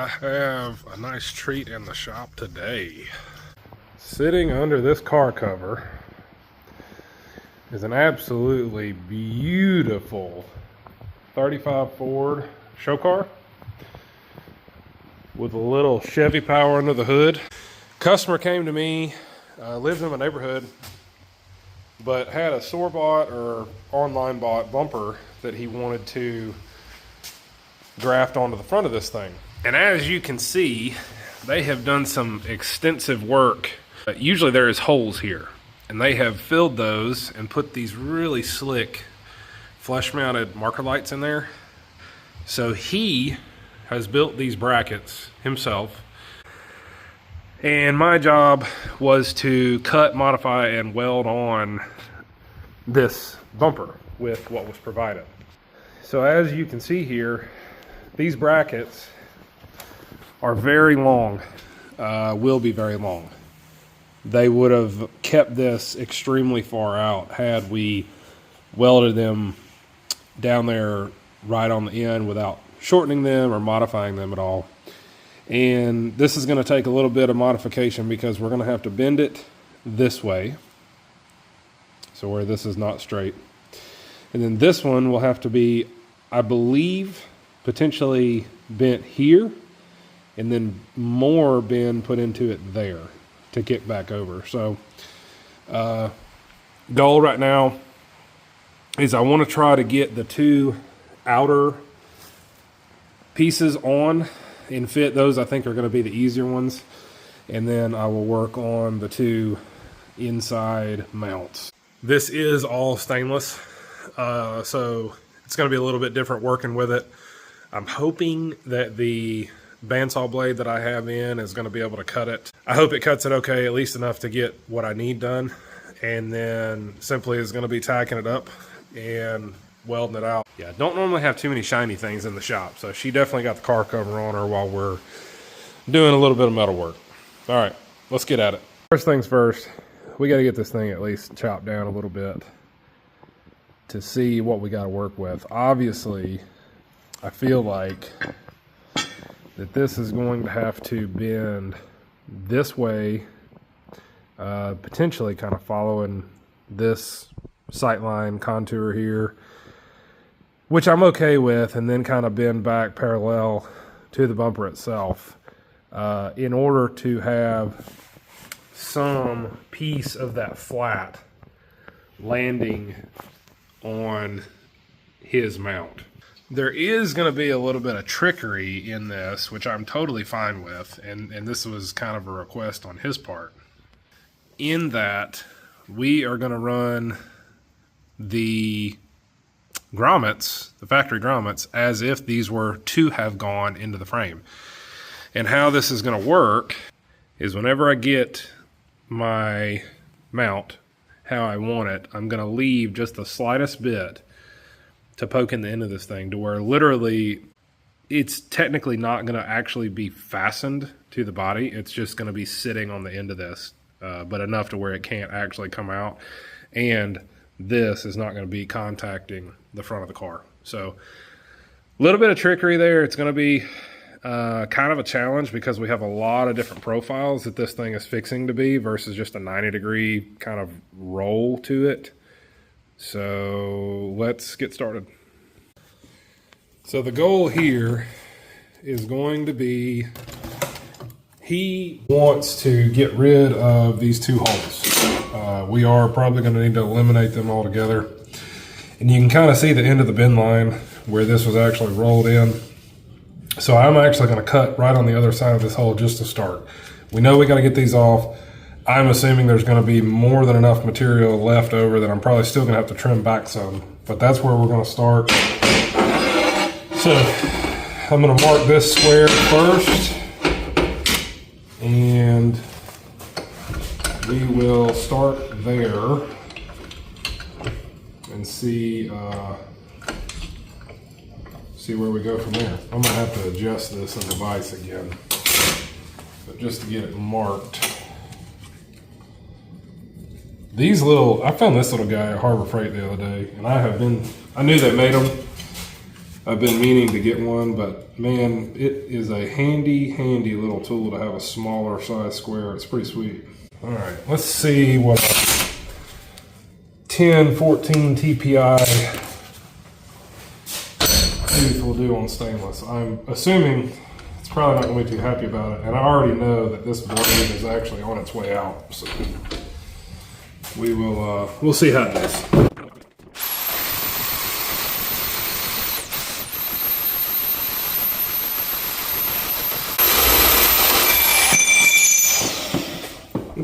I have a nice treat in the shop today. Sitting under this car cover is an absolutely beautiful 35 Ford Showcar with a little Chevy power under the hood. Customer came to me, lives in my neighborhood, but had a store bought or online bought bumper that he wanted to graft onto the front of this thing. And as you can see, they have done some extensive work. Usually there is holes here, and they have filled those and put these really slick flush mounted marker lights in there. So he has built these brackets himself, and my job was to cut, modify, and weld on this bumper with what was provided. So as you can see here, these brackets are very long, will be very long. They would have kept this extremely far out had we welded them down there right on the end without shortening them or modifying them at all. And this is going to take a little bit of modification because we're going to have to bend it this way, so where this is not straight. And then this one will have to be, I believe, potentially bent here, and then more bend put into it there to kick back over. So goal right now is I want to try to get the two outer pieces on and fit those. I think are going to be the easier ones, and then I will work on the two inside mounts. This is all stainless, so it's going to be a little bit different working with it. I'm hoping that the bandsaw blade that I have in is going to be able to cut it. I hope it cuts it okay, at least enough to get what I need done, and then simply is going to be tacking it up and welding it out. Yeah, don't normally have too many shiny things in the shop, so she definitely got the car cover on her while we're doing a little bit of metal work. All right, let's get at it. First things first, we got to get this thing at least chopped down a little bit to see what we got to work with. Obviously, I feel like that this is going to have to bend this way, potentially kind of following this sightline contour here, which I'm okay with, and then kind of bend back parallel to the bumper itself, in order to have some piece of that flat landing on his mount. There is going to be a little bit of trickery in this, which I'm totally fine with, and this was kind of a request on his part, in that we are going to run the grommets, the factory grommets, as if these were to have gone into the frame. And how this is going to work is whenever I get my mount how I want it, I'm going to leave just the slightest bit to poke in the end of this thing, to where literally it's technically not going to actually be fastened to the body. It's just going to be sitting on the end of this, but enough to where it can't actually come out. And this is not going to be contacting the front of the car. So a little bit of trickery there. It's going to be kind of a challenge because we have a lot of different profiles that this thing is fixing to be versus just a 90-degree kind of roll to it. So let's get started. So the goal here is going to be, he wants to get rid of these two holes. We are probably going to need to eliminate them altogether. And you can kind of see the end of the bend line where this was actually rolled in. So I'm actually going to cut right on the other side of this hole just to start. We know we got to get these off. I'm assuming there's going to be more than enough material left over that I'm probably still going to have to trim back some, but that's where we're going to start. So I'm going to mark this square first, and we will start there and see where we go from there. I'm going to have to adjust this in the vise again, but just to get it marked. These little, I found this little guy at Harbor Freight the other day, and I knew they made them, I've been meaning to get one, but man, it is a handy little tool to have a smaller size square. It's pretty sweet. All right, let's see what 1014 TPI tooth will do on stainless. I'm assuming it's probably not going to be too happy about it, and I already know that this blade is actually on its way out, so we'll see how it does.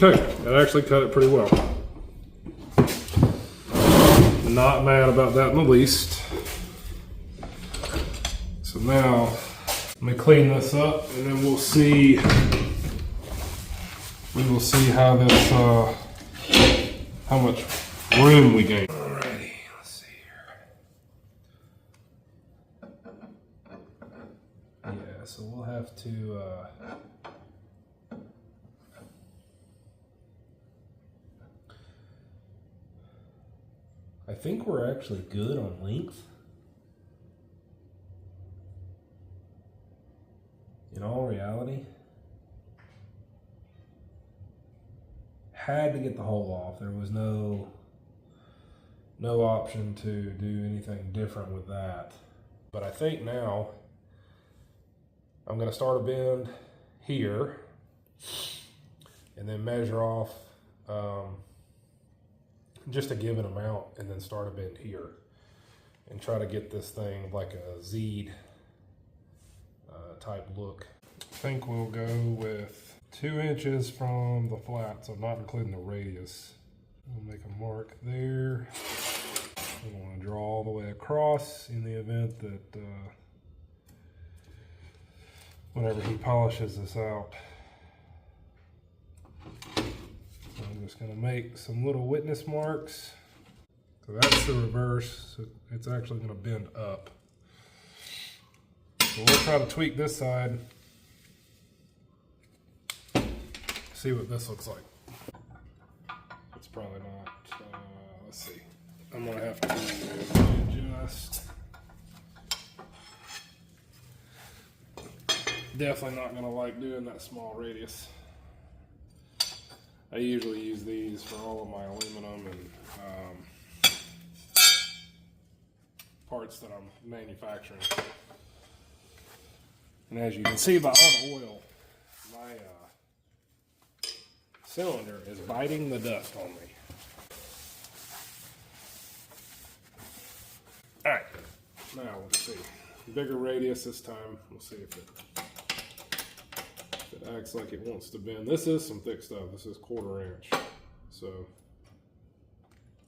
Okay, that actually cut it pretty well. Not mad about that in the least. So now, let me clean this up, and then we'll see. We will see how this, how much room we gain. Alrighty, let's see here. Yeah, so we'll have to. I think we're actually good on length. In all reality, had to get the hole off. There was no option to do anything different with that. But I think now I'm going to start a bend here and then measure off just a given amount, and then start a bend here and try to get this thing like a Z type look. I think we'll go with 2 inches from the flat, so not including the radius. We'll make a mark there. We want to draw all the way across in the event that whenever he polishes this out. I'm just going to make some little witness marks. So that's the reverse. So it's actually going to bend up. So we'll try to tweak this side. See what this looks like. It's probably not. Let's see. I'm going to have to adjust. Definitely not going to like doing that small radius. I usually use these for all of my aluminum and parts that I'm manufacturing. And as you can see by all the oil, my cylinder is biting the dust on me. All right, now let's see. Bigger radius this time. We'll see if it acts like it wants to bend. This is some thick stuff. This is 1/4 inch. So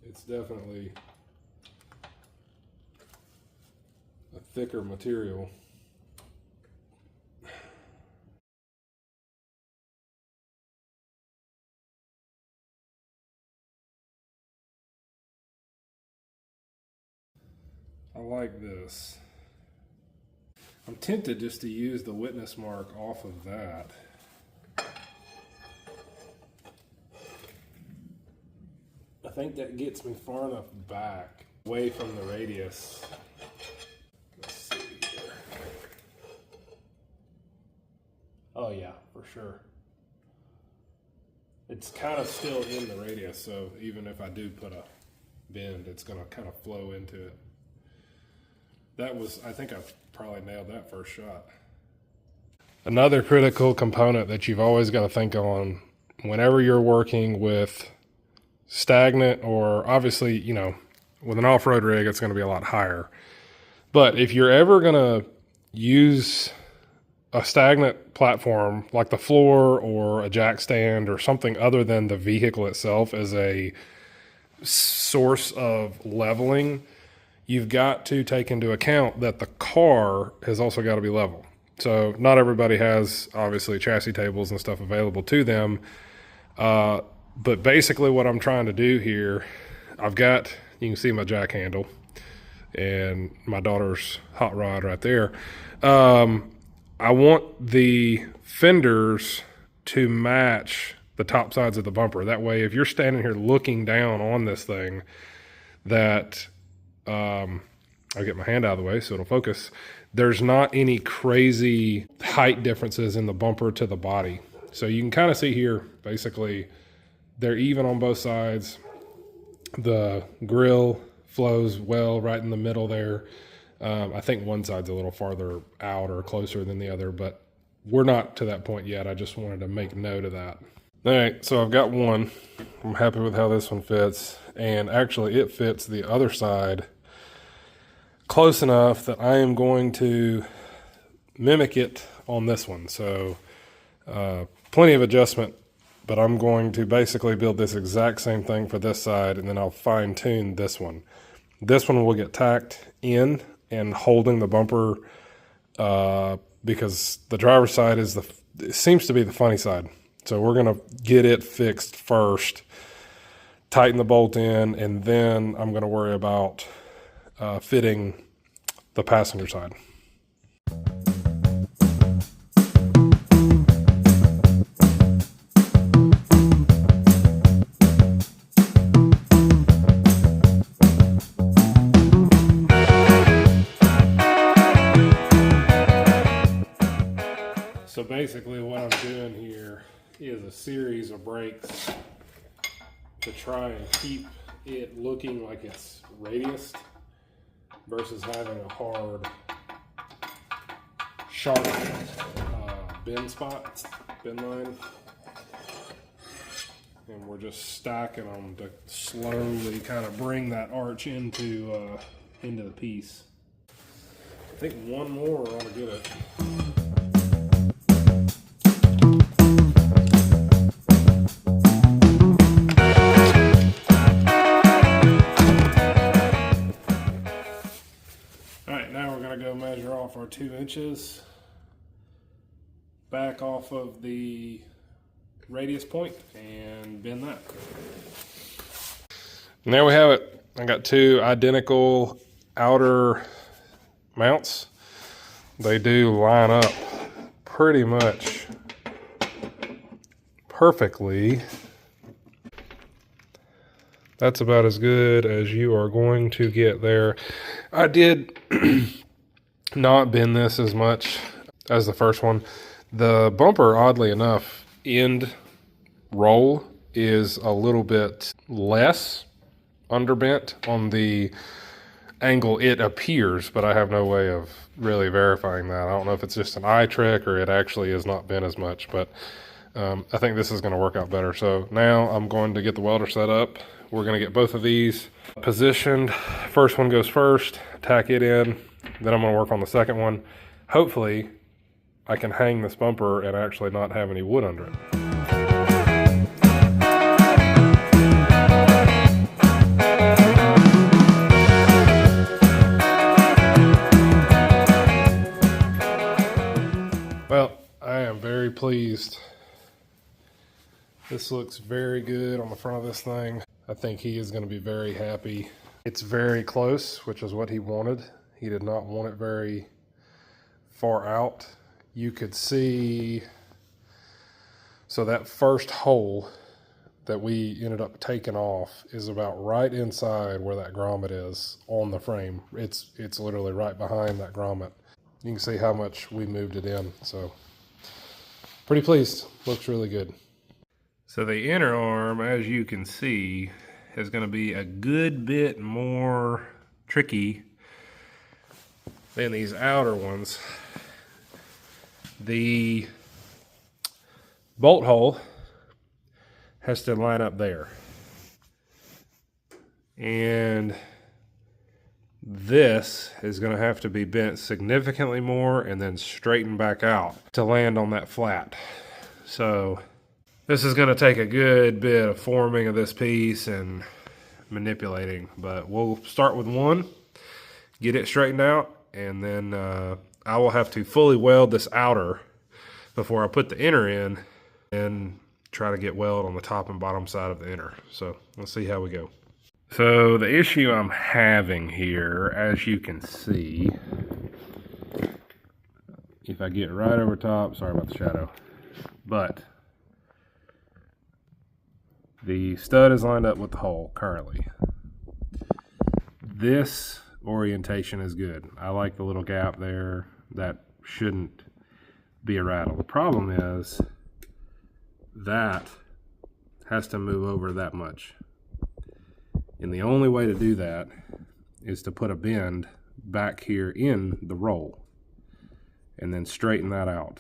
it's definitely a thicker material. I like this. I'm tempted just to use the witness mark off of that. I think that gets me far enough back, away from the radius. Let's see here. Oh yeah, for sure. It's kind of still in the radius, so even if I do put a bend, it's going to kind of flow into it. That was, I think I probably nailed that first shot. Another critical component that you've always got to think on whenever you're working with stagnant, or obviously, you know, with an off-road rig, it's going to be a lot higher. But if you're ever going to use a stagnant platform like the floor or a jack stand or something other than the vehicle itself as a source of leveling, you've got to take into account that the car has also got to be level. So not everybody has, obviously, chassis tables and stuff available to them. But basically what I'm trying to do here, I've got, you can see my jack handle and my daughter's hot rod right there. I want the fenders to match the top sides of the bumper. That way, if you're standing here looking down on this thing, that I'll get my hand out of the way so it'll focus. There's not any crazy height differences in the bumper to the body. So you can kind of see here, basically, they're even on both sides. The grill flows well right in the middle there. I think one side's a little farther out or closer than the other, but we're not to that point yet. I just wanted to make note of that. All right, so I've got one. I'm happy with how this one fits. And actually it fits the other side close enough that I am going to mimic it on this one. So plenty of adjustment, but I'm going to basically build this exact same thing for this side, and then I'll fine tune this one. This one will get tacked in and holding the bumper because the driver's side is it seems to be the funny side. So we're gonna get it fixed first, tighten the bolt in, and then I'm gonna worry about fitting the passenger side. So basically what I'm doing here is a series of brakes to try and keep it looking like it's radiused versus having a hard, sharp bend line. And we're just stacking them to slowly kind of bring that arch into the piece. I think one more ought to get it. Measure off our 2 inches back off of the radius point and bend that. And there we have it. I got 2 identical outer mounts. They do line up pretty much perfectly. That's about as good as you are going to get there. I did not bend this as much as the first one. The bumper, oddly enough, end roll is a little bit less underbent on the angle it appears, but I have no way of really verifying that. I don't know if it's just an eye trick or it actually is not bent as much, but I think this is going to work out better. So now I'm going to get the welder set up. We're going to get both of these positioned. First one goes first, tack it in. Then I'm going to work on the second one. Hopefully, I can hang this bumper and actually not have any wood under it. Well, I am very pleased. This looks very good on the front of this thing. I think he is going to be very happy. It's very close, which is what he wanted. He did not want it very far out. You could see, so that first hole that we ended up taking off is about right inside where that grommet is on the frame. It's literally right behind that grommet. You can see how much we moved it in. So pretty pleased. Looks really good. So the inner arm, as you can see, is going to be a good bit more tricky than these outer ones. The bolt hole has to line up there. And this is going to have to be bent significantly more and then straightened back out to land on that flat. So this is going to take a good bit of forming of this piece and manipulating, but we'll start with one, get it straightened out, and then I will have to fully weld this outer before I put the inner in and try to get weld on the top and bottom side of the inner. So let's see how we go. So the issue I'm having here, as you can see, if I get right over top, sorry about the shadow, but the stud is lined up with the hole currently. This orientation is good. I like the little gap there. That shouldn't be a rattle. The problem is that has to move over that much. And the only way to do that is to put a bend back here in the roll and then straighten that out.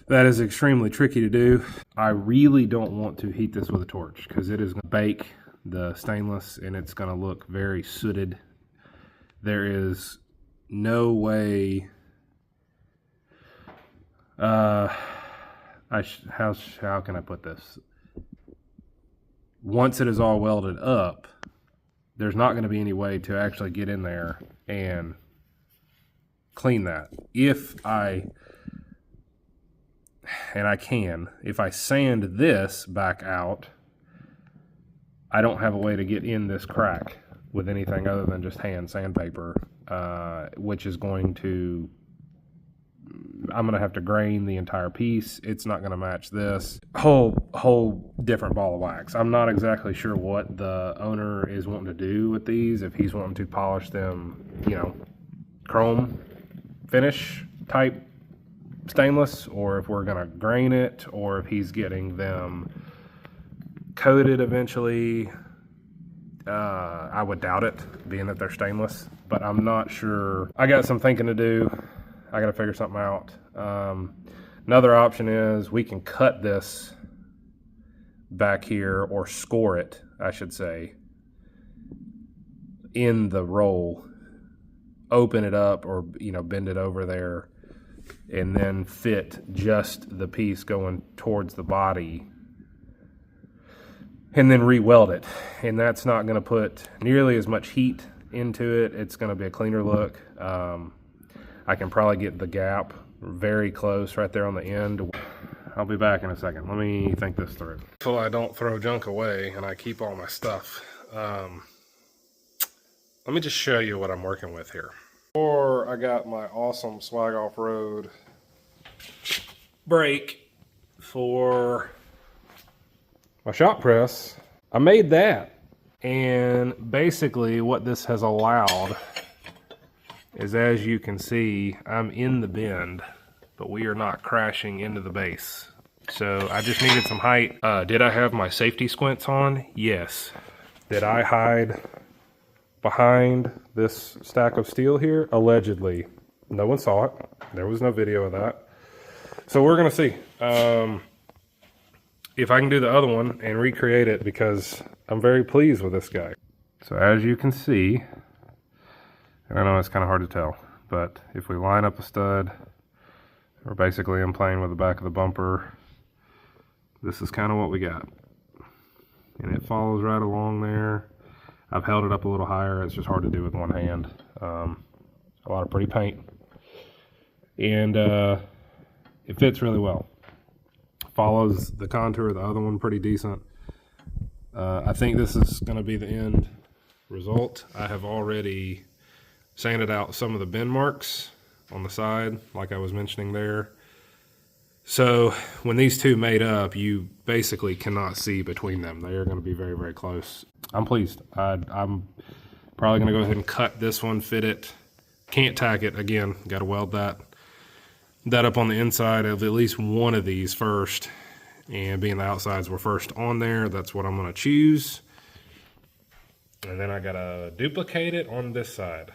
That is extremely tricky to do. I really don't want to heat this with a torch because it is going to bake the stainless and it's going to look very sooted. There is no way how can I put this? Once it is all welded up, there's not going to be any way to actually get in there and clean that. If I sand this back out, I don't have a way to get in this crack with anything other than just hand sandpaper, which is going to, I'm going to have to grain the entire piece. It's not going to match this. Whole different ball of wax. I'm not exactly sure what the owner is wanting to do with these. If he's wanting to polish them, you know, chrome finish type stainless, or if we're going to grain it, or if he's getting them coated eventually. I would doubt it, being that they're stainless, but I'm not sure. I got some thinking to do. I got to figure something out. Another option is we can cut this back here, or score it, I should say, in the roll, open it up, or, you know, bend it over there, and then fit just the piece going towards the body, and then re-weld it. And that's not going to put nearly as much heat into it. It's going to be a cleaner look. I can probably get the gap very close right there on the end. I'll be back in a second. Let me think this through. So I don't throw junk away and I keep all my stuff. Let me just show you what I'm working with here. Before I got my awesome Swag Off-Road brake for my shop press, I made that. And basically what this has allowed is, as you can see, I'm in the bend, but we are not crashing into the base. So I just needed some height. Did I have my safety squints on? Yes. Did I hide behind this stack of steel here? Allegedly. No one saw it. There was no video of that. So we're gonna see if I can do the other one and recreate it, because I'm very pleased with this guy. So as you can see, and I know it's kind of hard to tell, but if we line up a stud, or basically I'm playing with the back of the bumper, this is kind of what we got. And it follows right along there. I've held it up a little higher. It's just hard to do with one hand. A lot of pretty paint. And it fits really well. Follows the contour of the other one pretty decent. I think this is going to be the end result. I have already sanded out some of the bend marks on the side, like I was mentioning there. So when these two made up, you basically cannot see between them. They are going to be very, very close. I'm pleased. I'm probably going to go ahead and cut this one, fit it. Can't tack it. Again, got to weld that up on the inside of at least one of these first. And being the outsides were first on there, that's what I'm going to choose. And then I got to duplicate it on this side.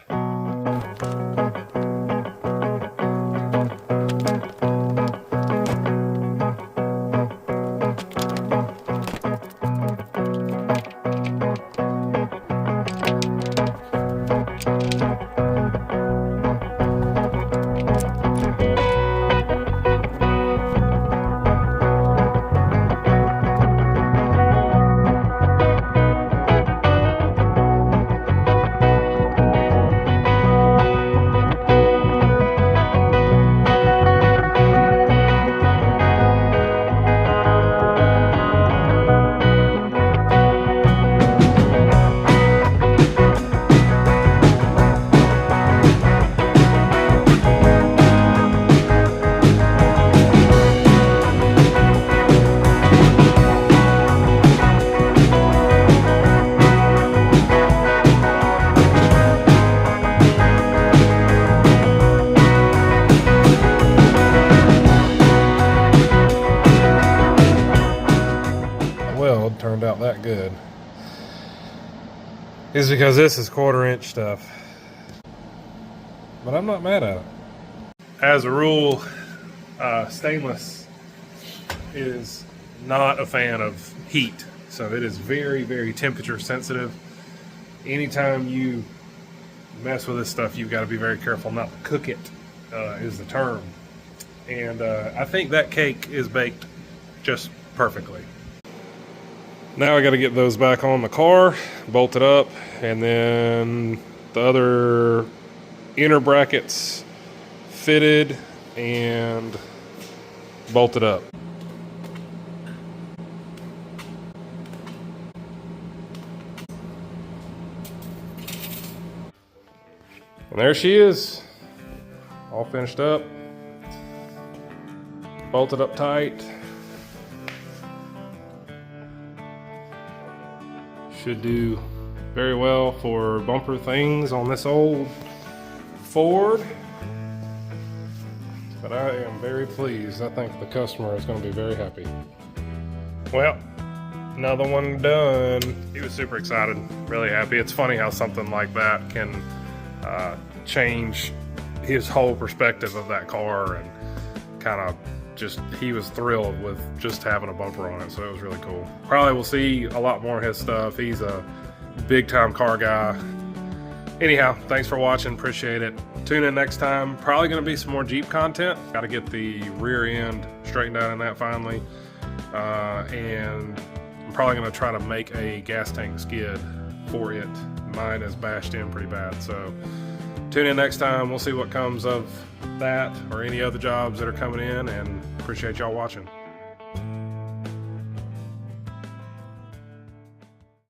is because this is 1/4-inch stuff. But I'm not mad at it. As a rule, stainless is not a fan of heat. So it is very, very temperature sensitive. Anytime you mess with this stuff, you've got to be very careful not to cook it, is the term. And I think that cake is baked just perfectly. Now I got to get those back on the car, bolted up, and then the other inner brackets fitted and bolted up. And there she is, all finished up, bolted up tight. Should do very well for bumper things on this old Ford. But I am very pleased. I think the customer is going to be very happy. Well, another one done. He was super excited, really happy. It's funny how something like that can change his whole perspective of that car, and kind of just, he was thrilled with just having a bumper on it, so it was really cool. Probably will see a lot more of his stuff. He's a big time car guy. Anyhow, thanks for watching, appreciate it. Tune in next time. Probably going to be some more Jeep content. Got to get the rear end straightened out in that finally, and I'm probably going to try to make a gas tank skid for it. Mine is bashed in pretty bad, so tune in next time. We'll see what comes of that or any other jobs that are coming in, and appreciate y'all watching.